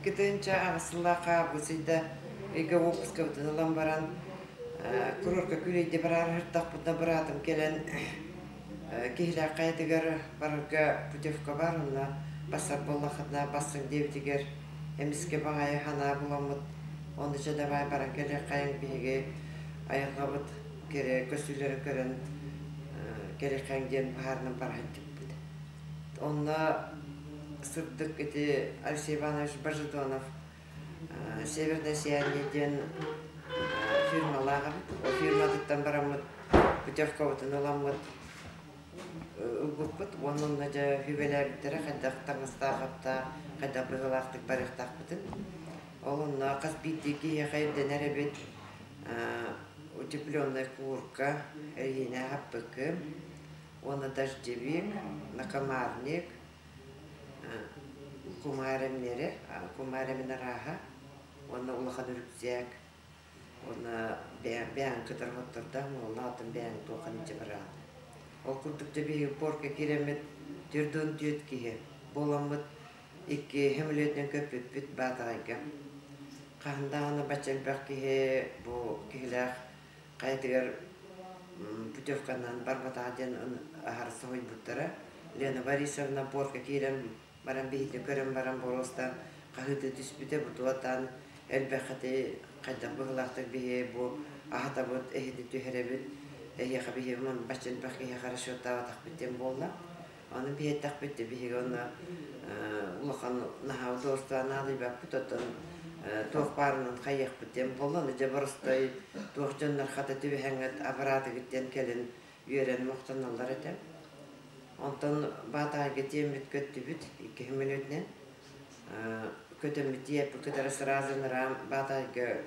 Кытынча ағысылақа бұсыйда эге опуска бұтыналан баран курорка күлейді барар хыртақ бұтна бұратым келен кихля қайтыгар барырга путевка бар, онна басар боллақытна басың дебітігер эмиске бағайы хана буламыт, онды жадабай баран келе қайын бейге аяққа бұт кере көсілері көрін кере қайын ден бағарынан барайдық бұд. Онна сырдық эти Алексей Иванович Бажидонов Северное сияниеден фирмалаға бұд. О фирмадыттан барамыд путевка бұтын оламыд ұлғып бұд. Оның жа хүбелердері қайдақ таңыстағапта қайдақ бұғылақтық барықтақ бұтын. Олынна қас биттекі еқайырден әребет утепленная курка, рейна хаппыкы, оны дождевик, накомарник, кумаремнері, кумаремнераға, оны улахан үрікзек, оны бәң күтір ғыттырда, оны атын бәң тоқан ете барады. Ол күрдікті бейі порка керемет түрдің түйет кейі, боламыд екі хемілетінен көпіп бүт батағайға. Қағындағыны бачалбақ кейі бұл кейләқ қайтығар путевканан барбатағаден ағарысы хой бұттара. Лена Борисовна порка кейлем баран бейітін көрім баран боростан қағыды түспіде бұтуатан әлбәқіті қайдақ бұғылақтық бейі бұл ағата бұд әйді түйхеребіт әйеға бейі мұн бачалбақ кейі қарашуаттаға тақпеттен болна. Оны бейі тақпетті бейі оны ұлыған нағау достан ады бәк бұтатын тоқ барынан қайық біттен болын, өте бұрыстай тоқ жонлар қата төбе әңгіт апараты кеттен келін үйерен мұқтан алдар әтем. Онтан батаға кетем біт көтті біт, 2 минутнен. Көтім біт еп, көтірі сыразынырам батаға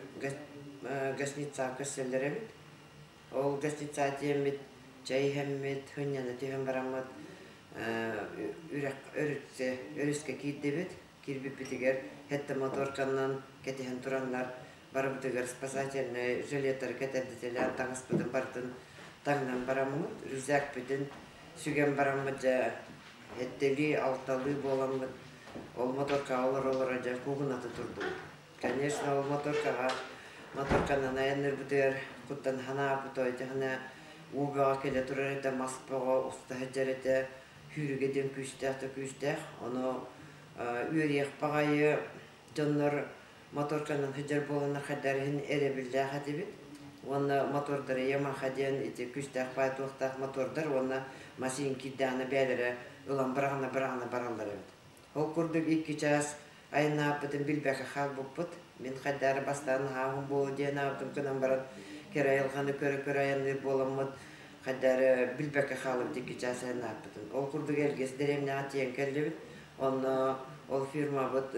гасница көсселдері біт. Ол гасница тем біт, жай әммет, хүннені түйін барамыд, өріске кейді біт. Кирбип битигер хетте моторканнан кетиһен тураннар барып битигер спасательный жилеттер кетердителер таңыс бүтүн бартын таңнан барамыт рюкзак бүтүн сүген барамыт жа хеттели алталы боламыт ол моторка олор жа кугунаты турду. Конечно, ол моторканан аяннер битигер куттан хана бутой жана убага келе турар эте маспого уста хеджерете хүрүгеден күстэх оно үйрек бағайы жонлар моторканын хыжар боланар қадарыхын әрі білді қады бет. Оны мотордары ямаха ден күштақ бай тоқтақ мотордар, оны машин киддағына бәлірі ұлан бірағына баралар бет. Ол күрдік 2 час айына апытын білбәкі қал бұппыт. Мен қадары бастағын ғағын болу ден аптым күнан баран кері айылғаны көрі айыныр боламыд. Қадары білбәкі қалып 2 час айына апытын. Ол күрдік әлгес дәреміне атиян кәрлі бет. Ол фирма бұд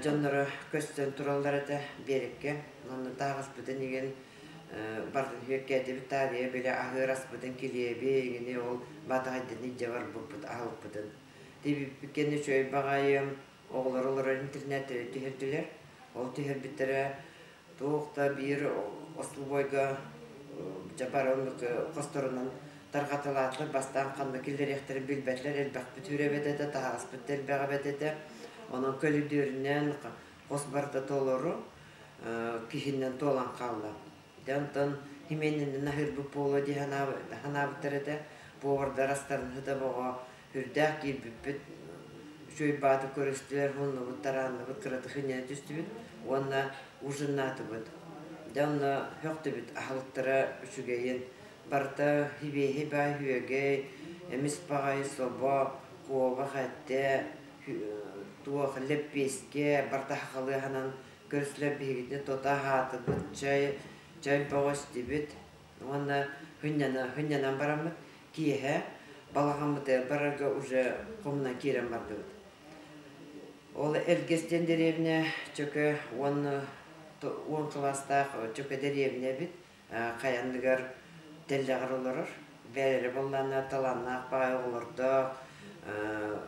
жонлары көстен туралдар әті берекке. Оны тағыз бұдын еген бардың хүйекке әді біт тария бөлі ағырас бұдын келебе егіне ол батағайдың иде бар бұд ағылып бұдын. Дебі бүкені шөй бағайым оғылар интернет түйірділер. Ол түйір біттірі тоқта бір осыл бойға жабар оңлық қосторынан тарғатылатлы бастан қанды келдеректері білбәтлер әлбәқ бүтіре бәдеді, тағыз бүттел бәға бәдеді. Оның көлідерінен қос барда толыру кихіннен толан қалды. Дәнтін хименінен нахыр бұп болу де хана бұттыреді. Бұғырда растарын хүді бұға үрдәк ел бүппіт. Шөй баты көрістілер ғылны бұттаранды бұттырады хінен түсті бүт. Оны ұжыннаты бұд. Дәнні хөқті бүт ағылықтыра үшігейін. Барта хибе бай хүеге, эмис бағай соба, қуаға қәтті, туақ леппеске, барта хақылы ханан көрсілер бейгіден тота хаты бұд, жай бағас дебет. Оны хүнненен барамыд, кейі балағамыды барарға уже қомынан керен барды бұд. Ол әлгестен деревне чөкі 10 кластақ чөкі деревне бит, қаяндығар Телләғыр оларыр, бәрі болланы таланнақ бағай оларды,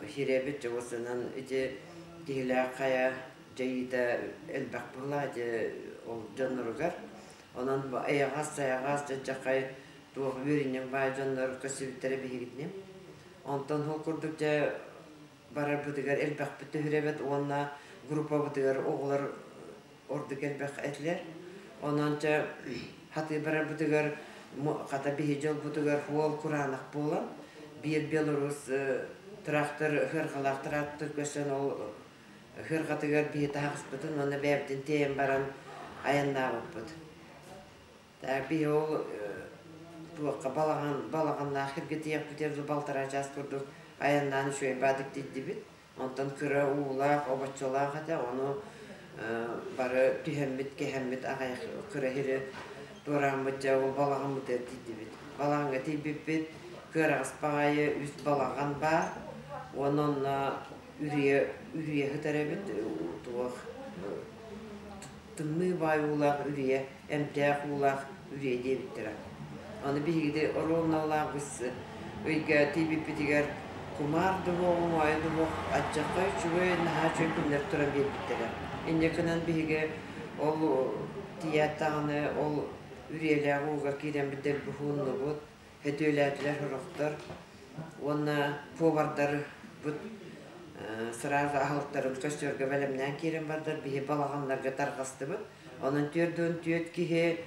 хиребет жоғысынан үте кейлі қая жайыда әлбәқ бұла ол жонырығар. Онан аяғас жақай туғы өрінен бай жоныр көсібіттері бейгітінем. Онтан ол күрдік жа bara bıdıgar elbaq bitti hürebet onna grupa bıdıgar oğlar orduk elbaq etler. Onanca hatı bara bıdıgar kata bihi jol bıdıgar huol kuranaq bolan. Bir Belarus traktör hırgılaq traktör kösen ol hırgatıgar bihi tağız bıdın onu bäbdin teyen baran ayanna bıd. Ta bihi ol buqa balağan ahirge tiyaq biterdi baltara jas kurduk ayandan şöy badık dedi bit. Ondan kıra uğulaq obatçolaq hata onu bara tühemmit kehemmit ağayaq kıra hiri duramıca ol balağan mı dedi bit. Balağan gati bit kırağız bağayı üst balağan ba onun ürüye hıtarabit tuğaq tımı bay uğulaq ürüye emtiyaq uğulaq ürüye debittira. Onu bilgide oronla olaq biz uyga tibipitigar kumardı boğum aydı boğ atçaqqa çüge naha çökünler turan bebittira. Inde kınan bilge ol tiyattağını ol ürüyeler uğuğa kiren bitter buhunlu bud. Hediyeleler hırıqtır. Ona povardar bu sırada ahlıqtarın köstörge belemden kiren bardır. Bihi balağanlarga tarqastı bu. Onun türdüğün tüyet kihe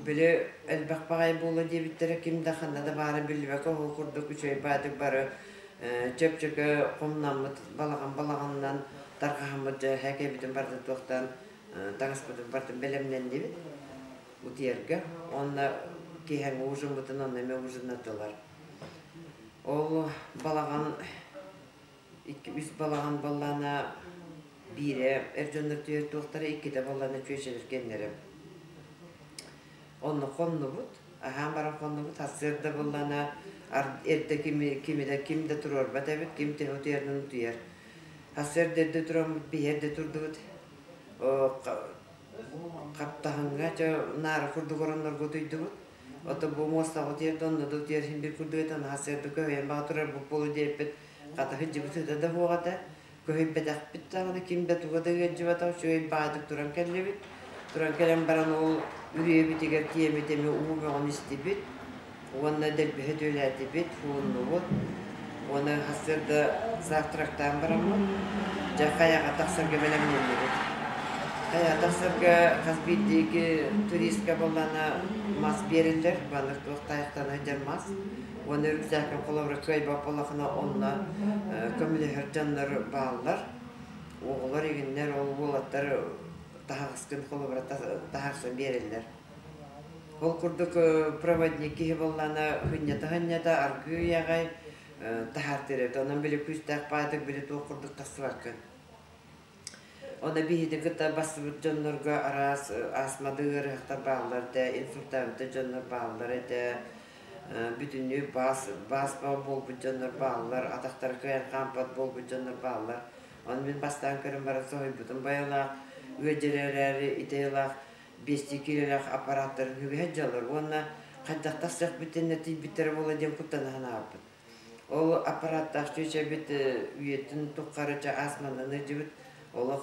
bile elbaq bağay boğla diye bittere kim daxanda da bari bilbeka o kurduk üçey badık bari çöpçöke qomnamıd balağandan tarqahamıd heke bitin bardı toqtan taŋıspıdın bardı belemden diye bit. Bu diyerge. Onda kihen uzun butun onunla uzunladılar. Ol balağan üç balağan balağına bire ercanlar tüyer tuğtara iki de balağına çöşelir kendileri. Onu konlu but. Aham bara konlu but. Hasırda balağına erde kimi de turur. Batavit kim de otuyerden tüyer. Hasır dedi turam bir yerde turdu but. Kaptahanga nar kurdu koranlar götüydü but. Oto bu mosta otuyerden da tüyer bir kurdu etan hasırda köye bağıtırar bu polu deyipet. Kata hıcı butu da huğada. Köye bedak bittağını kim de tuğada geçi batav şöyle bağdık duran kelle bit. Duran kellen baran ol ürüye bitiger kiyemi temi umume on isti bit. Ona delbi hedöledi bit. Huğunlu bot. Ona hasırda sağtıraktan baran mı? Kaya taksırga belemnenli bit. Kaya taksırga kasbiddeki turistka bolana mas berilir. Banlık tuğtayıqtan hıcar mas. Onu rükzakın kolavra köy bapalaqına onunla kömülehir canları bağlılar. Oğullar eginler, oğullar tahaqıskın kolavra tahaqsın beriller. Ol kurduk проводник kihi bolana hınyata argı yağay tahar terevdi. Ondan bile küstaq baydık bile tuğ kurduk tasıvakın. Ona bihidi gıta basıbıt canlarga aras asmadığı rıhtar bağlılar da, insultavda canlar bağlılar da. Bütünlüğü bas bol bu canlar bağlılar, adaktar kıyan kampat bol bu canlar bağlılar. Onun ben bastan kırım bara soğuy bütün bayılaq, üyeceleri, iteyilaq, bestikililaq aparatların hüveheccalar. Ona kaddaqtaqsaq bütün netiy bitteri bola diyen kuttanağına apın. O aparattaq çöçe bit üyetin tuqqarıca asmanını cibit, ola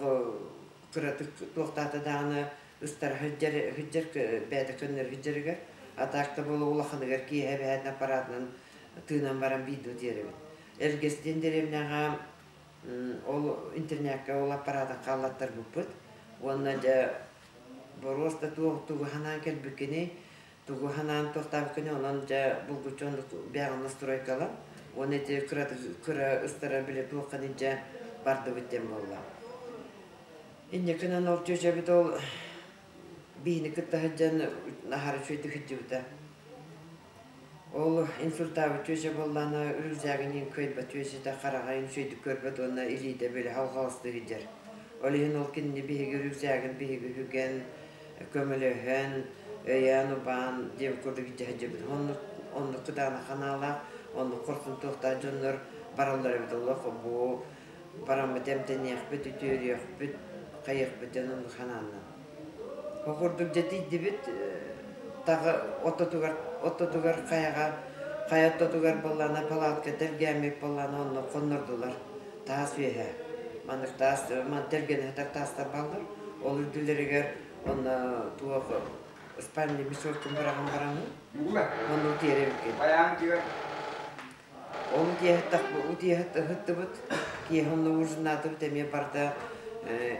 kıratık tuqtatadağını ıstar hıccar bәді könler hıccarıgar. Atakta bolu ulaqanıgar ki hebe aparatının tığınan baran video diyeribit. Elgesden deremnağa ol internetga ol aparatın qallattar buput. Ona da borosta tuğu hanan kelbükini, tuğu hanan tuğtabükini onan da bulguçonluk bəyağın nastroykalan. Ona da kıra ıstara bile tuğqanınca bardı bitten bolla. İnne kınan ol çöçebit ol bihini kıtta hıccan naharı çöydü hıccıbıda. Ol insultavı çöşe bollana ürüzağının köydü çöşe de qarağayın çöydü körbet ona iliyde böyle halqalısты hıccar. Olihin ol kinni bihigi ürüzağın bihigi hügen kömülöhen öyan uban dev kurdu hıcca hıccıbıda. Onu kıdağına kanala, onu korkun tuğta canlar baralları bit Allah bu baramı temteniyek bit ütüyürüyek bit kayık biten onu kanalına. Okurduk jatiydi bit, tağı ototugar kaya ototugar bollana palatka tergemek bollana onu konurdular. Tağı süyehe. Manık man tergene hatar tağıstar baldır. Ol ürdüleriger onu tuğu İspanya'da bir sortum bırakın. Onu tiyerevken. Ол утиехт хыттыбыт киехонно ужинатып теме барда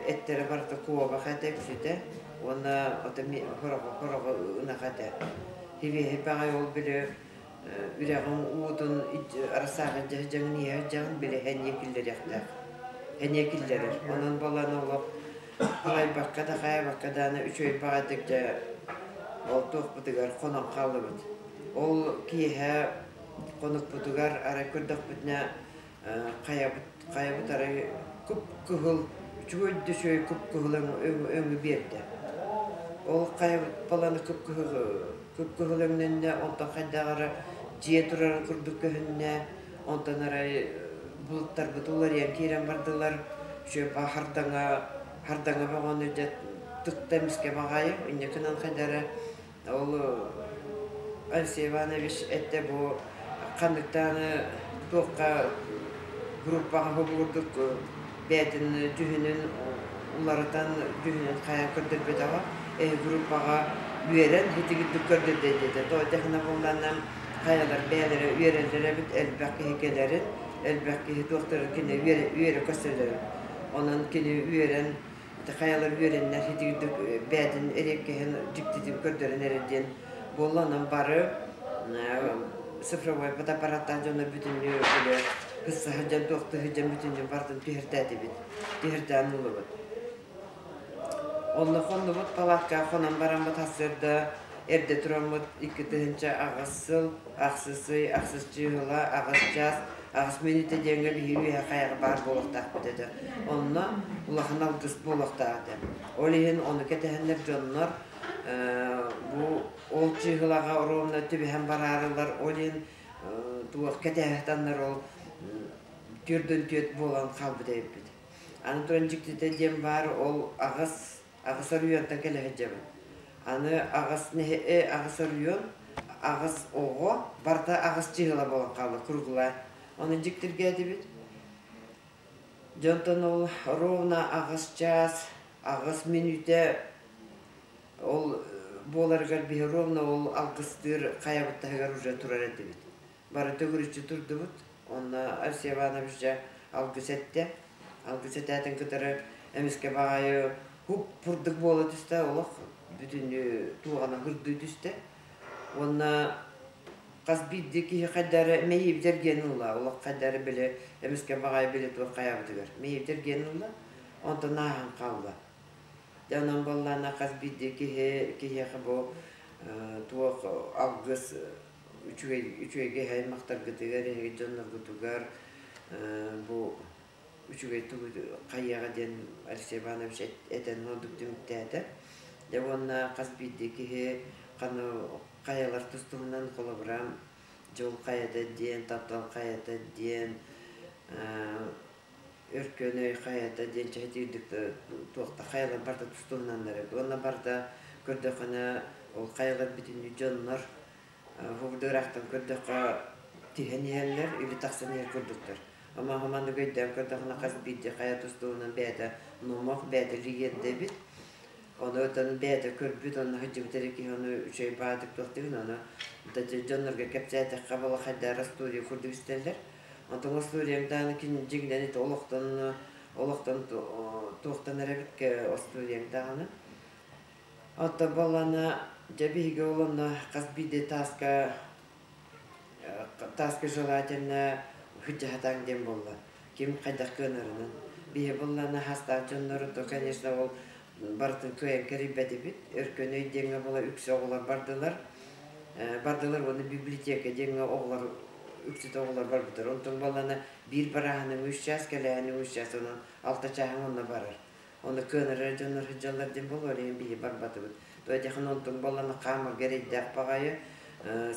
эттере барда куоба хата күсүтэ оны отами хорого унахата хиви хепагай ол биле үрәгән удын арасагы җәгъния җан биле хәнье килләр онын баланы олып кай баккада баккаданы 3 ай багатык ол тук бутыгар конак калдыбыт ол киһә конук бутугар ара көрдөх бүтнә каябыт ара күп күһүл чуйды шөй күп күһүлен өңү берди ол каябыт баланы күп күһүленнән дә онта хәддәгәре жие турар күрдүк көһүннә онтан ара булыттар бутулар ян кирән бардылар шөй хардаңа баганы дә туктамыскә багай инде көннән хәдәре ол Алексей Иванович этте бу кандыктаны тоққа группаға болдық бәтін жүхінін улардан жүхінін қая көрдір бет аға группаға үйерен хетігідді көрдір деді. Той техна болғаннан қаялар бәлері үйерелері біт әлбәқі хекелерін әлбәқі тоқтары кені үйері көстерлері. Онын кені үйерен қаялар үйеренлер хетігідді бәтін әреккеген жүктедіп көрдірін әреден болғаннан бары цифровой фотоаппараттан жона бүтүнү эле кыssa хаджан токты хаджан бүтүнү бардын тихиртати бит. Тихиртан улу бит. Онны хонду бит палатка хонан барам бит асырда эрде турам бит 2-нче агысыл, аксысчы ыла, агысчас, агыс минуте деңгел хиви кайга бар болуктак бит. Онны улахын алдыс болуктак деп. Олиһин оны кетехендер жоннор bu ol çığılağa orumda tübühem bararılar olin tuğ ketehtanlar ol türdün tüt bolan kalbı deyip bit. Anı turanjikti dem var ol ağız arıyonda kelehecem. Anı ağız arıyon ağız oğu barda ağız çığıla bolan kaldı kurgula. Onu jiktirge bit. Jonton ol ровно ağız час, ağız minüte ол боларгар бе ровно ол алгыстыр каябыттагар уже турар эди бит. Бары төгүрүчү турду бут. Онна Алексей Иванович алгысеттен кытары эмиске багайы хуп пурдук болот үстө олох бүтүн тугана кырды үстө. Онна казбиддики кадары мейип жерген ула, олох кадары биле эмиске багай биле тур каябыттагар. Мейип жерген ула, онтона калды. Jangan bolana kasbide kihe kabo tuak algus üçüge gehay maktar gıtıgar he jonlar gıtıgar bu üçüge tu kayaga den Alexey Ivанович eten olduk tümtede. Devonna kasbide kihe kanu kayalar tustuğundan kolabram jol kayada den taptal kayada den örkönöy kayata dençehdikti toqta kayalar barda tustuğundanlar. Ona barda kördökana ol kayalar bütün jonlar huvduraqtan kördöka tiheniyeller ili taqsaniyer kördükler. Ama hamanı göydem kördökana kasbide kaya tustuğundan bäde numaq bäde ligende bit. Onu öten bäde körbüt onu hıcı bitereki onu üçey badık toqtigin onu da jonlarga kepçayta qabala haddara studiya kurduk isterler. Антон студияңдан кин жигден ит олоқтан тоқтан әребітке студияңдағаны. Атта баланы жабиге олына қазбиде таска желательно хүджахатаң дем болды. Кем қайдақ көнірінің. Бие баланы хастақ жонлары то, конечно, ол бартын көйен керебеті бит. Өркөн өйдеңі бола үксі оғылар бардылар. Бардылар оны библиотека деңі оғылар үксі оғылар бар бұтыр. Онтың баланы бір барағының 3 час, кәләғінің 3 час, оның 6 чағың онына барар. Оны көнірі жонлар хүджалар дем бол, олейін бие бар баты бұт. Тойдеқін онтың баланы қамыр керейдәқ бағайы,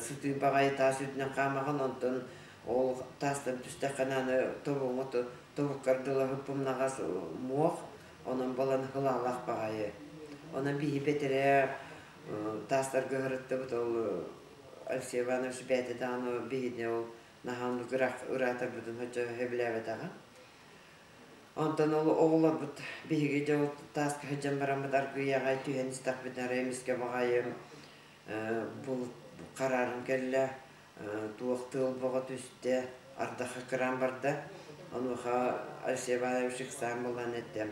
сүті бағайы тас үтінен қамаған, онтың ол тастын түстәқананы тобуққардылы хүппымнағас мұқ, onun баланы хылалақ бағайы. Оның бейі бетірі тастар көрітті бұд ол Алексей Иванович бәтеді аны бейіне ол нағанлы ұратыр бұдың хөтчі хөбіләвет аға. Онтан ол оғылар бұд бейге жа ол тасқы хөтчен барамыд аргыяғай түйен істақ бітін рәйміске бағайым бұл қарарын кәлі туық тыл бұға түсті ардаха кран барда. Онуха Алсебана шиксан болан еттем.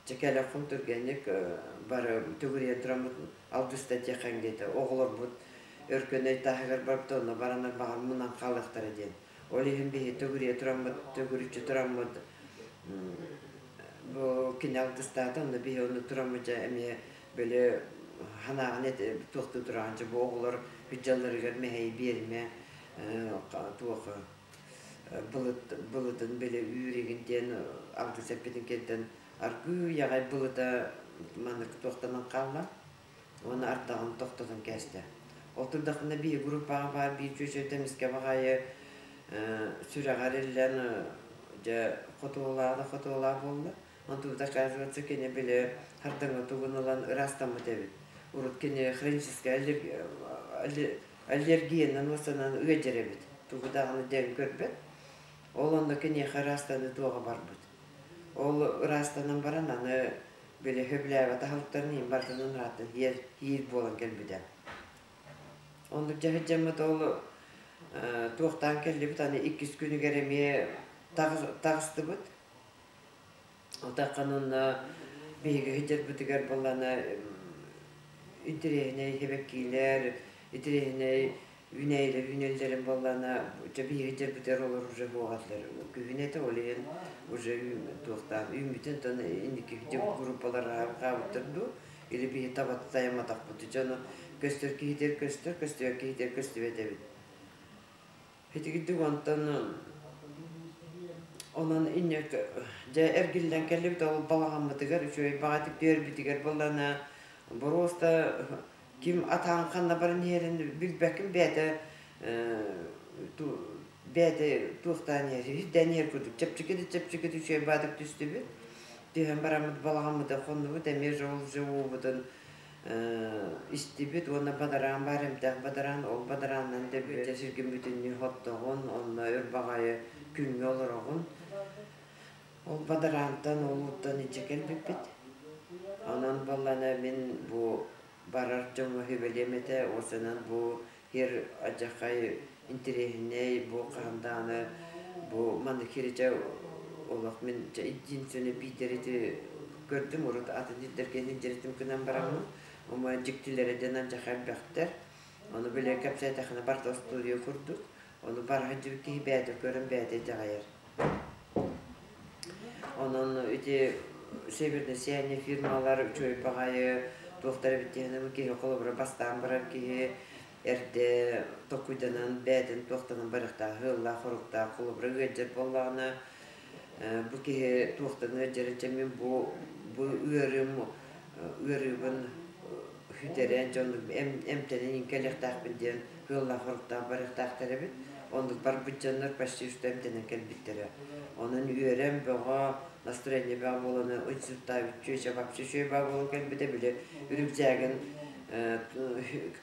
Чекеле кун түргенlik бары түгүрие турамыт алдыста текен гете. Оглор бут өркөнөй тагыр барып оны баранар баган мунан калыктар ден. Олихин бии түгүрие турамыт, түгүрүчү турамыт. Бу киналдыста да бии оны турамыт эме böyle hanağın et tuğtu duranca bu oğullar hüccaları görmeye berme tuğu bulutun böyle üyreginden altı seppetin kenten argı yağay buluta manık tuğtanan kalma onu arttağın tuğtadan kesti. Oturdağında bir grup var bir çöşe temizke bakayı süreğarilen fotoğraflar oldu. Он тут оказывается, кене были хардanga тугуналан растамы дебит. Урут кене хроническая аллергия наносанан өҗеребит. Тугудагыны дем көрбет. Ол онда кене харастаны туга барбыт. Ол растанан баран аны беле хөбләвә тахылтарны бартынын раты ир болан келбиде. Онда җәһҗәмәт ол туктан келбит аны 2 күнү гереме тагысты бит. Otaqanın beyge hicret bitiger bolana interehne hebekkiler, interehne ünellerin bolana tabii hicret biter olur уже boğatlar. Güvünete oleyen уже toxtan ümitten tan indiki hicret gruplara qavtırdı. Ili bir tabat tayamatak bu canı göster ki hiter göster ki hiter evet. Heti duvantan Onun innek ja ergilden kelip de balağam bitiger, şöyle bağatıp diyor bitiger bolana Borosta kim atan kanda barın yerini bilbekim bede tuğtan yeri hiç deniyer kurduk. Çepçikedi şöyle bağatıp düştü bir. Diyen baramıd balağamı da kondu demir jovu budun istibit ona badaran barım da badaran ol badarandan da bir tesirgin bütünlüğü hottoğun onunla örbağayı gün yolurağın. Ol badarandan oluttan içekel bipit. Ondan ballana men bu barar jomu hübelemete osanan bu her acakay interehine bu kandana bu mandikirice olak men cinsini bideriti gördüm orada atı derkenin jeretim kunan baramı ama ciktilere denen jakay bakter. Onu böyle kapsay takına barta stüdyo kurduk. Onu barhacı ki bede görün bede jagayar. Onun öte Северный сияние фирмалар чөй багайы доктор биттенем ки колобра бастан барып ки эрде токуйданан бәден токтанан барыкта хылла хорукта колобра гөҗер боллагына бу ки токтаны жерче мен бу үрүбүн хүтерен жон эмтенин келектак биден хылла хорукта барыкта теребит ондук бар bütçenler почти что эмтенен келбиттере onun үйрем бага настроение бар боланы уйсуттап чөйчө вообще шөй бар болгон бите биле үрүкжагын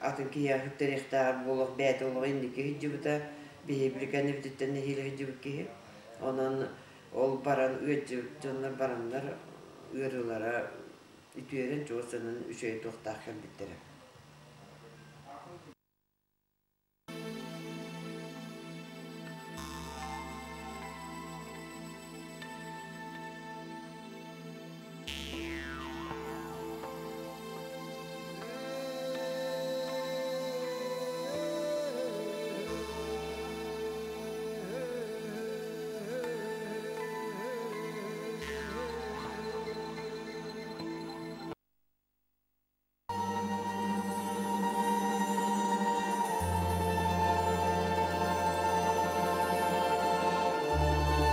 атын кия хүттерихтар болук бәт олук индики хиджибита бихибликаны битеттен хилхиджибики онан ол баран өҗү жоннор барандар үрүлара үтүерен жосунун үшөй токтак келбиттере